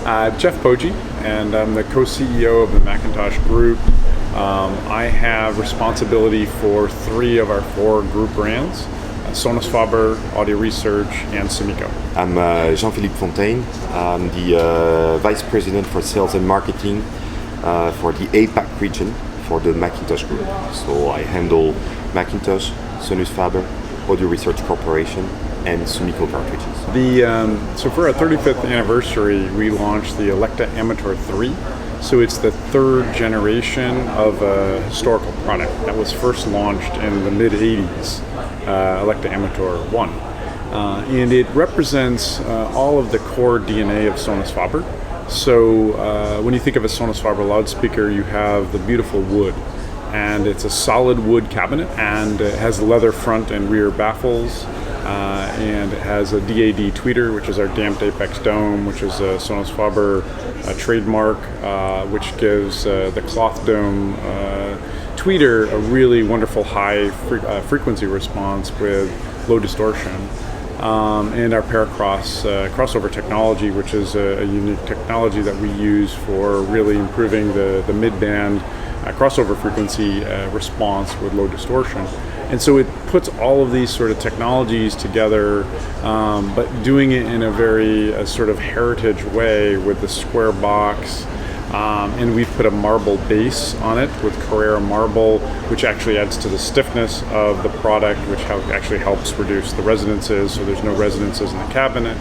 Jeff Poggi, and I'm the co-CEO of the McIntosh Group. I have responsibility for 3 of our 4 group brands, Sonus Faber, Audio Research, and Sumico. I'm Jean-Philippe Fontaine. I'm the Vice President for Sales and Marketing for the APAC region for the McIntosh Group. So I handle McIntosh, Sonus Faber, Audio Research Corporation, and Sumico cartridges. So for our 35th anniversary, we launched the Elekta Amateur 3. So it's the 3rd generation of a historical product that was first launched in the mid-80s, Elekta Amateur 1. And it represents all of the core DNA of Sonus Faber. So when you think of a Sonus Faber loudspeaker, you have the beautiful wood. And it's a solid wood cabinet, and it has leather front and rear baffles. And it has a DAD tweeter, which is our damped apex dome, which is a Sonus Faber trademark, which gives the cloth dome tweeter a really wonderful high frequency response with low distortion. And our Paracross crossover technology, which is a unique technology that we use for really improving the mid-band crossover frequency response with low distortion. And so it puts all of these sort of technologies together, but doing it in a very sort of heritage way with the square box. And we've put a marble base on it with Carrara marble, which actually adds to the stiffness of the product, which actually helps reduce the resonances, so there's no resonances in the cabinet.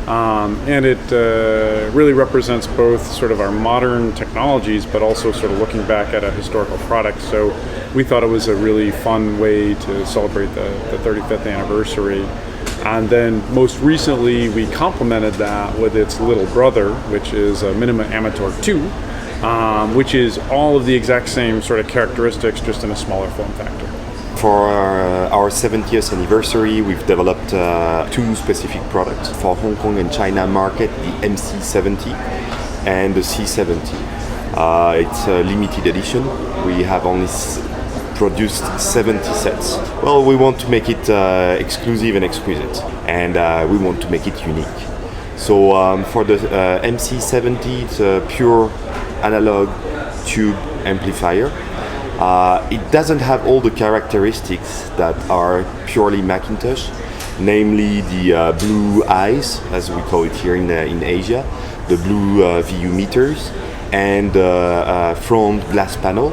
And it really represents both sort of our modern technologies, but also sort of looking back at a historical product. So we thought it was a really fun way to celebrate the 35th anniversary. And then most recently, we complemented that with its little brother, which is a Minima Amateur 2, which is all of the exact same sort of characteristics, just in a smaller form factor. For our 70th anniversary, we've developed 2 specific products. For Hong Kong and China market, the MC70 and the C70. It's a limited edition. We have only produced 70 sets. Well, we want to make it exclusive and exquisite, and we want to make it unique. So for the MC70, it's a pure analog tube amplifier. It doesn't have all the characteristics that are purely McIntosh, namely the blue eyes, as we call it here in Asia, the blue VU meters, and the front glass panel.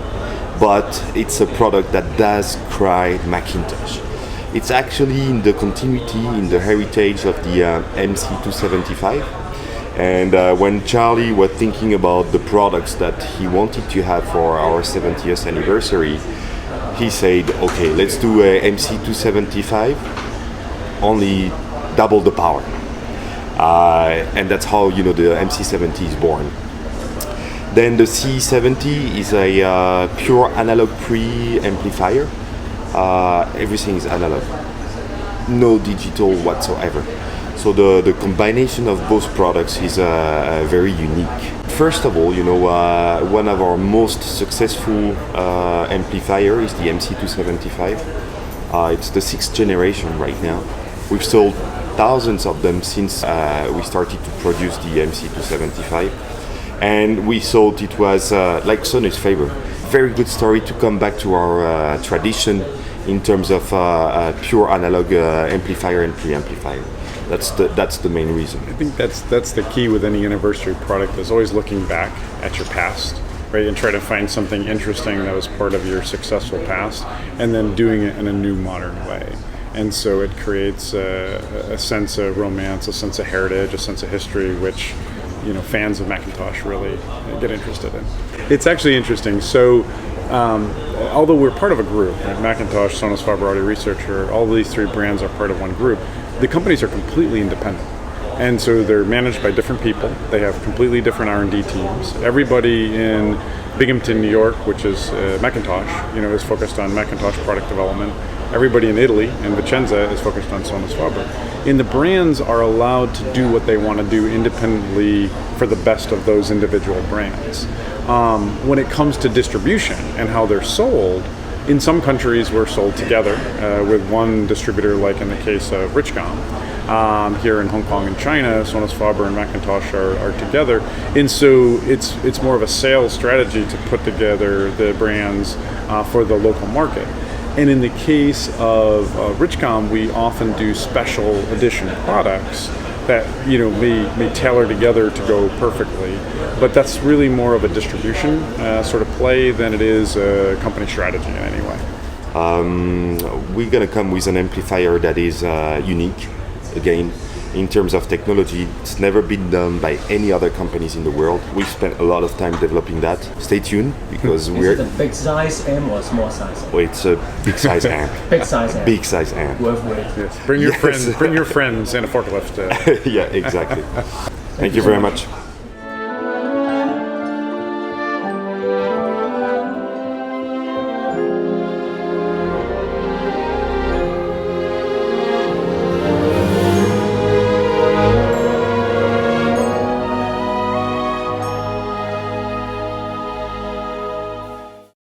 But it's a product that does cry McIntosh. It's actually in the continuity, in the heritage of the MC275. And when Charlie was thinking about the products that he wanted to have for our 70th anniversary, he said, okay, let's do a MC275, only double the power. And that's how, the MC70 is born. Then the C70 is a pure analog pre-amplifier. Everything is analog, no digital whatsoever. So the combination of both products is very unique. First of all, one of our most successful amplifier is the MC275. It's the 6th generation right now. We've sold thousands of them since we started to produce the MC275. And we thought it was like Sonus Faber. Very good story to come back to our tradition in terms of pure analog amplifier and preamplifier. That's the main reason. I think that's the key with any anniversary product, is always looking back at your past, right, and try to find something interesting that was part of your successful past, and then doing it in a new modern way. And so it creates a sense of romance, a sense of heritage, a sense of history, which fans of McIntosh really get interested in. It's actually interesting. So although we're part of a group, right, McIntosh, Sonus Faber, Audio Researcher, all these 3 brands are part of one group, the companies are completely independent. And so they're managed by different people. They have completely different R&D teams. Everybody in Binghamton, New York, which is McIntosh, is focused on McIntosh product development. Everybody in Italy, in Vicenza, is focused on Sonus Faber. And the brands are allowed to do what they want to do independently for the best of those individual brands. When it comes to distribution and how they're sold, in some countries we're sold together with one distributor, like in the case of Richcom. here in Hong Kong and China. Sonos Faber and McIntosh are together, and so it's more of a sales strategy to put together the brands for the local market. And in the case of Richcom, we often do special edition products that may tailor together to go perfectly, but that's really more of a distribution sort of play than it is a company strategy in any way. We're going to come with an amplifier that is unique. Again, in terms of technology, it's never been done by any other companies in the world. We've spent a lot of time developing that. Stay tuned, because Is it a big size amp or a small size amp? Oh, it's a big size amp. Big size amp. Big size amp. Worth weight. Yes. Bring your friends and a forklift. Yeah, exactly. Thank you very much.